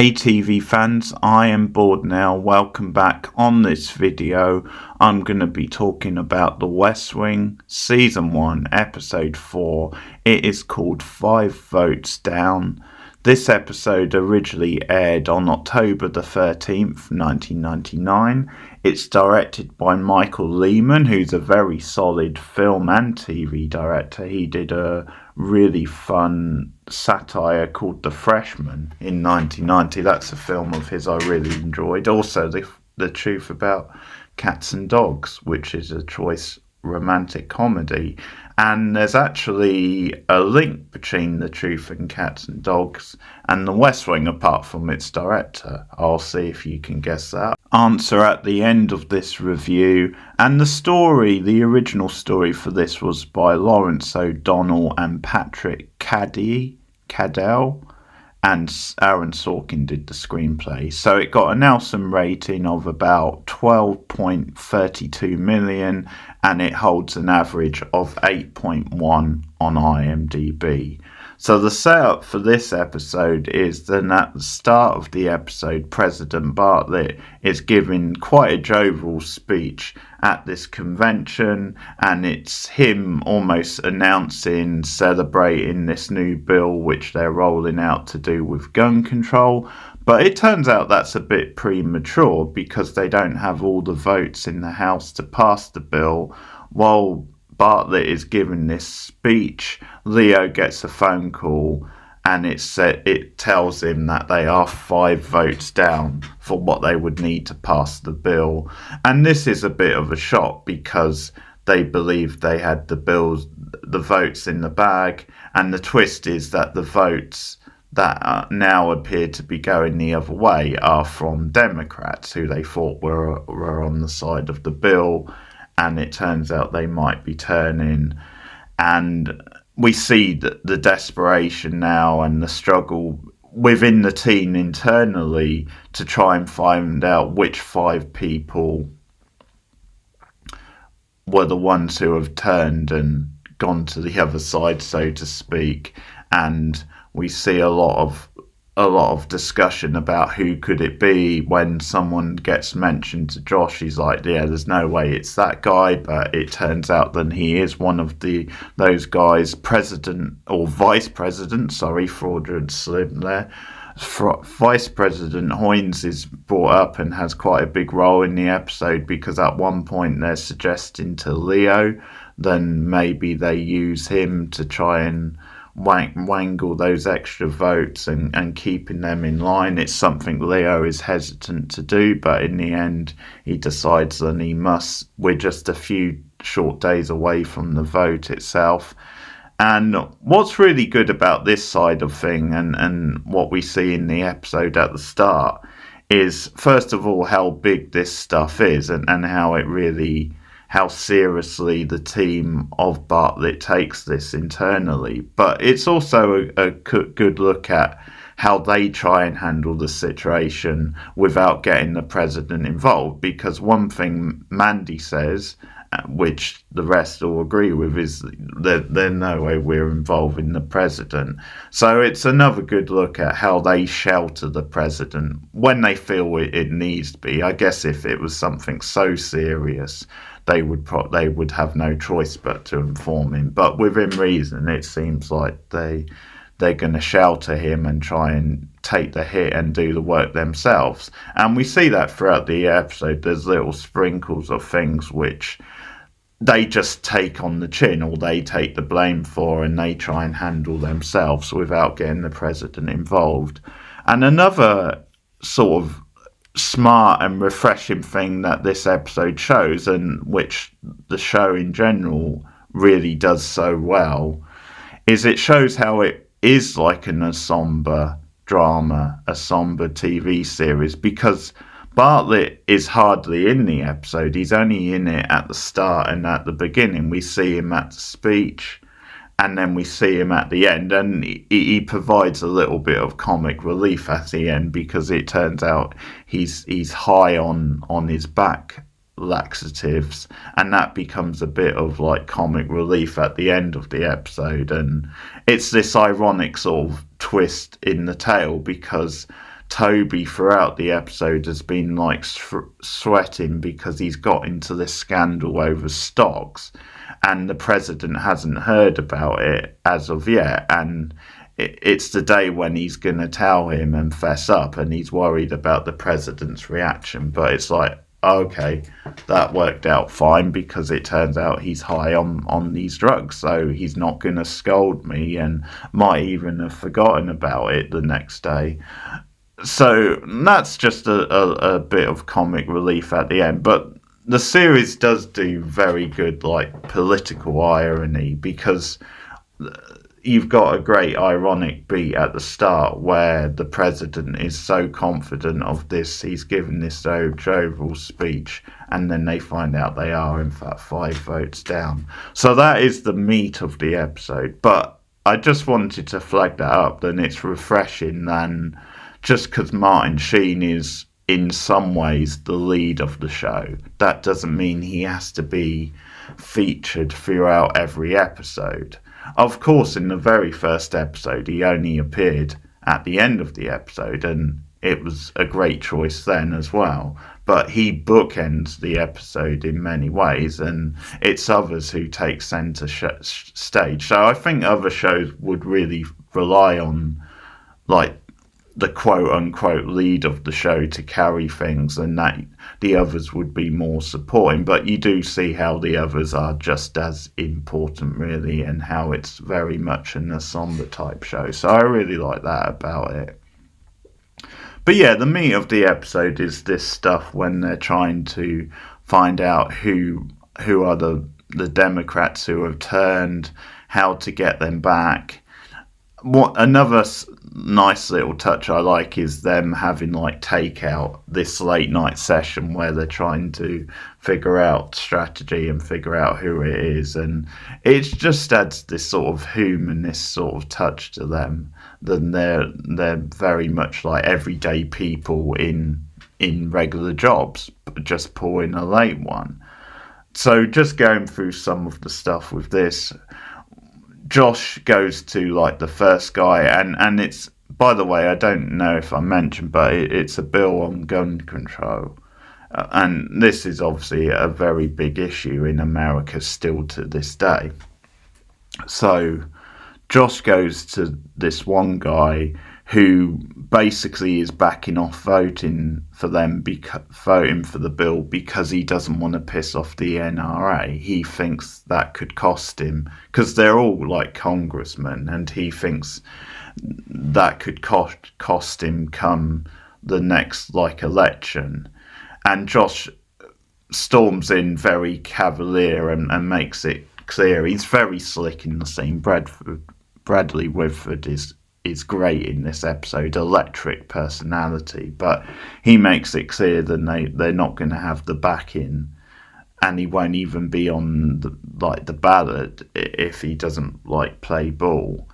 Hey TV fans, I am bored now. Welcome back. On this video, I'm going to be talking about The West Wing, Season 1, Episode 4. It is called 5 Votes Down. This episode originally aired on October the 13th, 1999. It's directed by Michael Lehman, who's a very solid film and TV director. He did a really fun satire called The Freshman in 1990. That's a film of his I really enjoyed. Also, The Truth About Cats and Dogs, which is a choice romantic comedy. And there's actually a link between The Truth and Cats and Dogs and The West Wing, apart from its director. I'll see if you can guess that answer at the end of this review. And the original story for this was by Lawrence O'Donnell and Patrick Cadell, and Aaron Sorkin did the screenplay. So it got a Nelson rating of about 12.32 million, and it holds an average of 8.1 on IMDb. So the setup for this episode is then at the start of the episode, President Bartlett is giving quite a jovial speech at this convention, and it's him almost announcing, celebrating this new bill which they're rolling out to do with gun control. But it turns out that's a bit premature because they don't have all the votes in the House to pass the bill. While Bartlett is giving this speech, Leo gets a phone call, and it tells him that they are 5 votes down for what they would need to pass the bill. And this is a bit of a shock because they believed they had the votes in the bag, and the twist is that the votes that now appear to be going the other way are from Democrats who they thought were on the side of the bill, and it turns out they might be turning. And we see the desperation now and the struggle within the team internally to try and find out which 5 people were the ones who have turned and gone to the other side, so to speak. And we see a lot of discussion about who could it be. When someone gets mentioned to Josh, he's like, yeah, there's no way it's that guy, but it turns out that he is one of those guys. President or vice president, sorry, fraudulent slip there. Vice President Hoynes is brought up and has quite a big role in the episode because at one point they're suggesting to Leo, then maybe they use him to try and wangle those extra votes and keeping them in line. It's something Leo is hesitant to do, but in the end he decides that he must. We're just a few short days away from the vote itself. And what's really good about this side of thing and what we see in the episode at the start is, first of all, how big this stuff is and how seriously the team of Bartlett takes this internally. But it's also a good look at how they try and handle the situation without getting the president involved. Because one thing Mandy says, which the rest all agree with, is that there's no way we're involving the president. So it's another good look at how they shelter the president when they feel it needs to be. I guess if it was something so serious, they would have no choice but to inform him. But within reason, it seems like they're going to shelter him and try and take the hit and do the work themselves. And we see that throughout the episode. There's little sprinkles of things which they just take on the chin, or they take the blame for, and they try and handle themselves without getting the president involved. And another sort of smart and refreshing thing that this episode shows, and which the show in general really does so well, is it shows how it is like a somber drama, a somber TV series, because Bartlett is hardly in the episode. He's only in it at the start and at the beginning. We see him at the speech, and then we see him at the end, and he provides a little bit of comic relief at the end because it turns out he's high on his back laxatives, and that becomes a bit of like comic relief at the end of the episode. And it's this ironic sort of twist in the tale because Toby throughout the episode has been like sweating because he's got into this scandal over stocks, and the president hasn't heard about it as of yet, and it's the day when he's going to tell him and fess up, and he's worried about the president's reaction. But it's like, okay, that worked out fine because it turns out he's high on these drugs, so he's not going to scold me and might even have forgotten about it the next day. So that's just a bit of comic relief at the end. But the series does do very good like political irony, because you've got a great ironic beat at the start where the president is so confident of this, he's given this jovial speech, and then they find out they are in fact 5 votes down. So that is the meat of the episode. But I just wanted to flag that up, that it's refreshing than just because Martin Sheen is in some ways the lead of the show. That doesn't mean he has to be featured throughout every episode. Of course, in the very first episode, he only appeared at the end of the episode, and it was a great choice then as well. But he bookends the episode in many ways, and it's others who take centre stage. So I think other shows would really rely on, like, the quote-unquote lead of the show to carry things, and that the others would be more supporting. But you do see how the others are just as important, really, and how it's very much an ensemble type show. So I really like that about it. But yeah, the meat of the episode is this stuff when they're trying to find out who are the Democrats who have turned, how to get them back. What another nice little touch I like is them having like takeout, this late night session where they're trying to figure out strategy and figure out who it is, and it just adds this sort of humanist sort of touch to them. Then they're very much like everyday people in regular jobs, just pulling a late one. So just going through some of the stuff with this, Josh goes to like the first guy, and it's, by the way, I don't know if I mentioned, but it's a bill on gun control. And this is obviously a very big issue in America still to this day. So Josh goes to this one guy who basically is backing off voting for the bill because he doesn't want to piss off the NRA. He thinks that could cost him, because they're all like congressmen, and he thinks that could cost him come the next like election. And Josh storms in very cavalier and makes it clear he's very slick in the scene. Bradley Whitford is great in this episode, electric personality, but he makes it clear that they're not going to have the backing, and he won't even be on the ballot if he doesn't like play ball.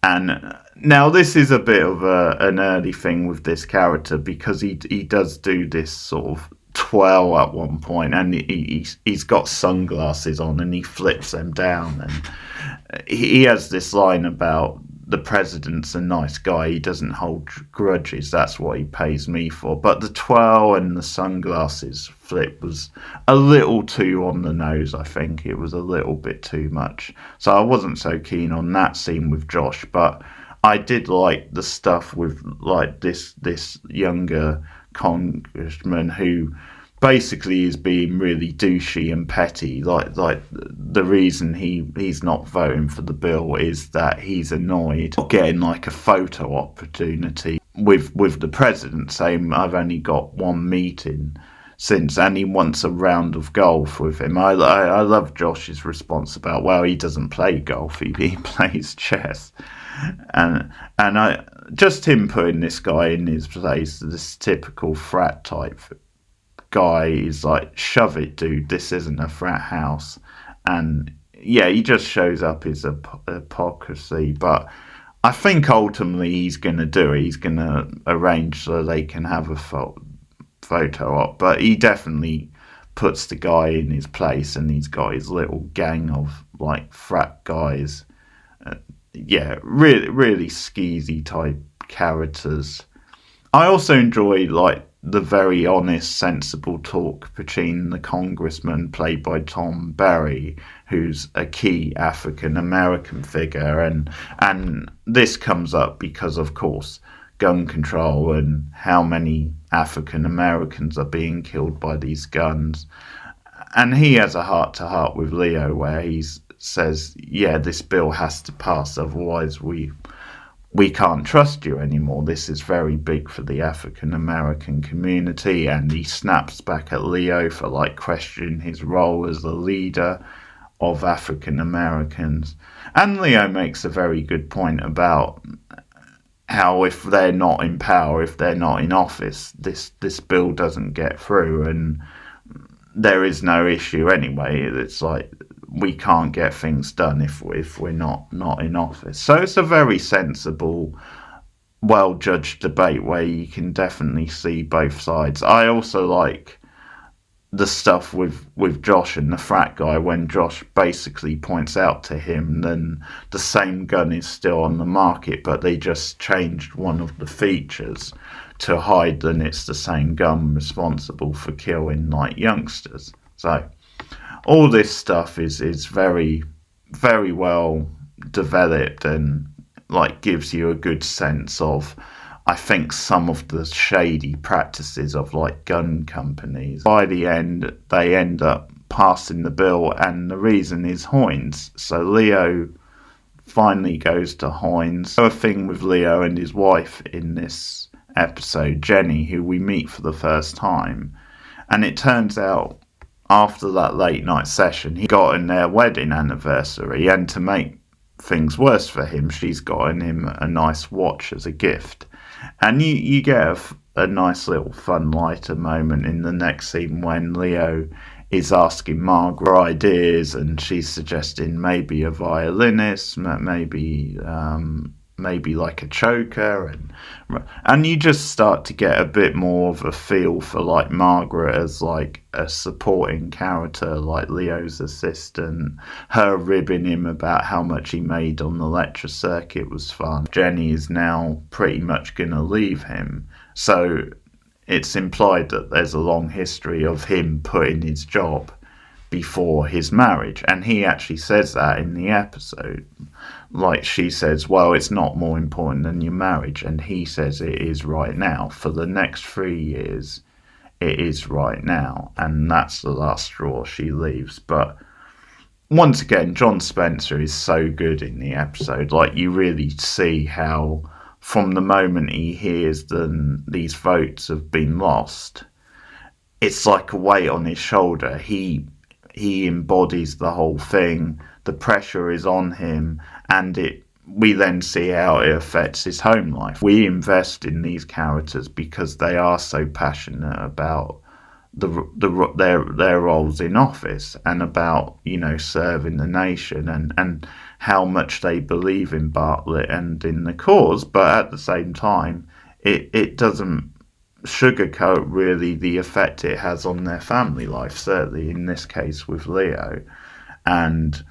And now this is a bit of an early thing with this character, because he does do this sort of twirl at one point, and he's got sunglasses on and he flips them down, and he has this line about the president's a nice guy, he doesn't hold grudges, that's what he pays me for. But the twirl and the sunglasses flip was a little too on the nose. I think it was a little bit too much, so I wasn't so keen on that scene with Josh. But I did like the stuff with like this younger congressman who basically is being really douchey and petty. Like the reason he's not voting for the bill is that he's annoyed not getting like a photo opportunity with the president, saying I've only got one meeting since, and he wants a round of golf with him. I love Josh's response about, well, he doesn't play golf, he plays chess. And I just him putting this guy in his place, this typical frat type guy, is like, shove it, dude, this isn't a frat house. And yeah, he just shows up his hypocrisy, but I think ultimately he's going to do it. He's going to arrange so they can have a photo op, but he definitely puts the guy in his place, and he's got his little gang of like frat guys. Yeah, really skeezy type characters. I also enjoy like the very honest, sensible talk between the congressman played by Tom Berry, who's a key African American figure, and this comes up because, of course, gun control and how many African Americans are being killed by these guns. And he has a heart to heart with Leo where he says, yeah, this bill has to pass, otherwise we can't trust you anymore. This is very big for the African American community. And he snaps back at Leo for like questioning his role as the leader of African Americans. And Leo makes a very good point about how if they're not in power, if they're not in office, this bill doesn't get through, and there is no issue anyway. It's like we can't get things done if we're not in office. So it's a very sensible, well judged debate where you can definitely see both sides. I also like the stuff with Josh and the frat guy when Josh basically points out to him then the same gun is still on the market, but they just changed one of the features to hide that it's the same gun responsible for killing like youngsters. So all this stuff is very, very well developed and like gives you a good sense of, I think, some of the shady practices of like gun companies. By the end, they end up passing the bill, and the reason is Hoynes. So Leo finally goes to Hoynes. A thing with Leo and his wife in this episode, Jenny, who we meet for the first time, and it turns out after that late night session, he got in their wedding anniversary, and to make things worse for him, she's gotten him a nice watch as a gift. And you get a nice little fun lighter moment in the next scene when Leo is asking Margaret ideas, and she's suggesting maybe a violinist, maybe like a choker, and you just start to get a bit more of a feel for like Margaret as like a supporting character, like Leo's assistant, her ribbing him about how much he made on the lecture circuit was fun. Jenny is now pretty much gonna leave him, so it's implied that there's a long history of him putting his job before his marriage, and he actually says that in the episode. Like, she says, well, it's not more important than your marriage, and he says it is right now. For the next 3 years, it is right now, and that's the last straw. She leaves. But once again, John Spencer is so good in the episode. Like, you really see how from the moment he hears these votes have been lost, it's like a weight on his shoulder. He embodies the whole thing. The pressure is on him, and we then see how it affects his home life. We invest in these characters because they are so passionate about their roles in office and about, you know, serving the nation and how much they believe in Bartlett and in the cause. But at the same time, it doesn't sugarcoat really the effect it has on their family life, certainly in this case with Leo. And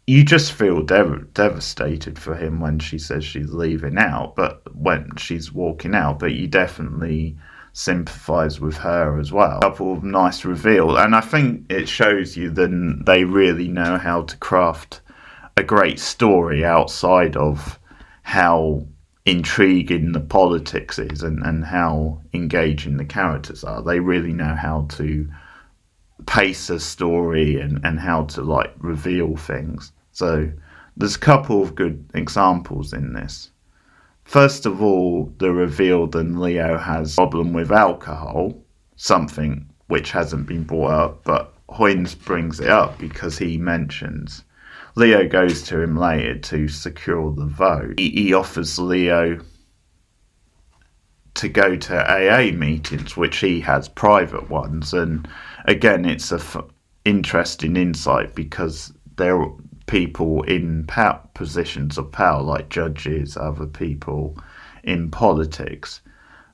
you just feel devastated for him when she says she's leaving out, but when she's walking out, but you definitely sympathise with her as well. A couple of nice reveals, and I think it shows you that they really know how to craft a great story outside of how intriguing the politics is and how engaging the characters are. They really know how to pace a story and how to like reveal things. So there's a couple of good examples in this. First of all, the reveal that Leo has a problem with alcohol, something which hasn't been brought up, but Hoynes brings it up because he mentions Leo goes to him later to secure the vote. He offers Leo to go to AA meetings, which he has private ones, and again, it's a interesting insight because there are people in positions of power, like judges, other people in politics.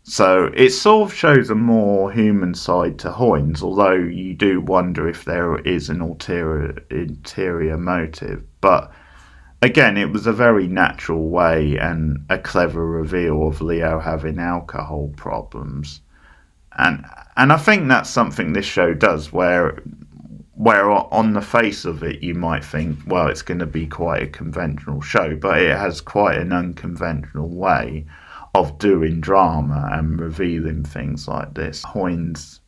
So it sort of shows a more human side to Hoynes, although you do wonder if there is an ulterior motive. But again, it was a very natural way and a clever reveal of Leo having alcohol problems. And I think that's something this show does, where on the face of it you might think, well, it's going to be quite a conventional show, but it has quite an unconventional way of doing drama and revealing things like this. Hoynes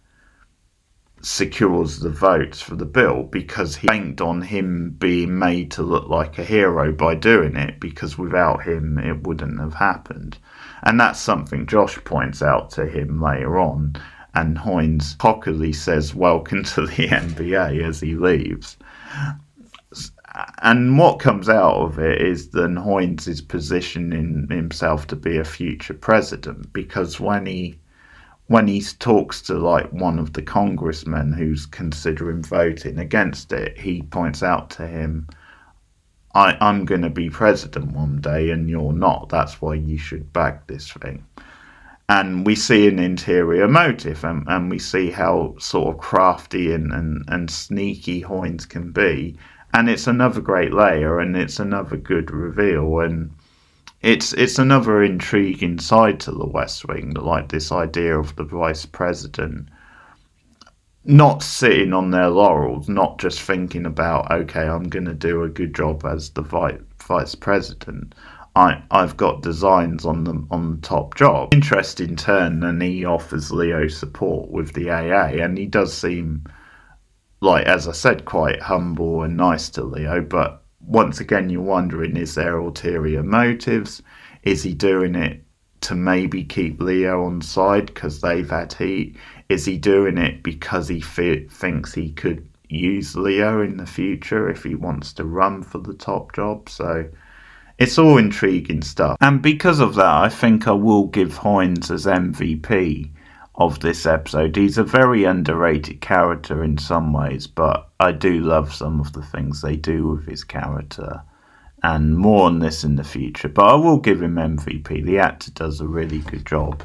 secures the votes for the bill because he banked on him being made to look like a hero by doing it, because without him it wouldn't have happened. And that's something Josh points out to him later on, and Hoynes cockily says welcome to the NBA as he leaves. And what comes out of it is then Hoynes is positioning himself to be a future president, because when he talks to like one of the congressmen who's considering voting against it, he points out to him, I'm going to be president one day and you're not. That's why you should back this thing. And we see an interior motive, and we see how sort of crafty and sneaky Hoynes can be. And it's another great layer, and it's another good reveal, and it's another intriguing side to the West Wing, like this idea of the vice president not sitting on their laurels, not just thinking about, okay, I'm going to do a good job as the vice president. I've got designs on the top job. Interesting turn, and he offers Leo support with the AA, and he does seem, like, as I said, quite humble and nice to Leo, but once again you're wondering, is there ulterior motives? Is he doing it to maybe keep Leo on side because they've had heat? Is he doing it because he thinks he could use Leo in the future if he wants to run for the top job? So it's all intriguing stuff. And because of that, I think I will give Hoynes as MVP of this episode. He's a very underrated character in some ways, but I do love some of the things they do with his character, and more on this in the future. But I will give him MVP. The actor does a really good job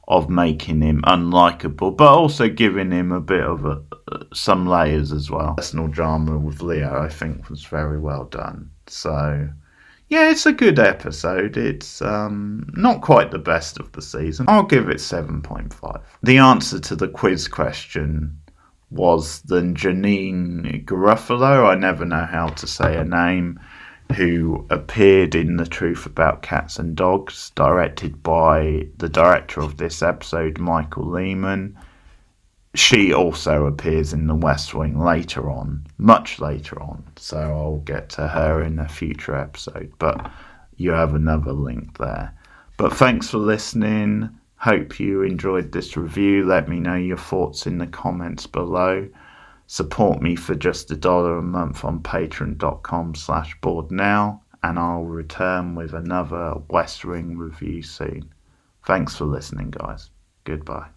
of making him unlikable, but also giving him a bit of some layers as well. Personal drama with Leo, I think, was very well done. So yeah, it's a good episode. It's not quite the best of the season. I'll give it 7.5. The answer to the quiz question was the Janine Garofalo, I never know how to say her name, who appeared in The Truth About Cats and Dogs, directed by the director of this episode, Michael Lehman. She also appears in The West Wing later on, much later on, so I'll get to her in a future episode, but you have another link there. But thanks for listening. Hope you enjoyed this review. Let me know your thoughts in the comments below. Support me for just $1 a month on patreon.com/borednow, and I'll return with another West Wing review soon. Thanks for listening, guys. Goodbye.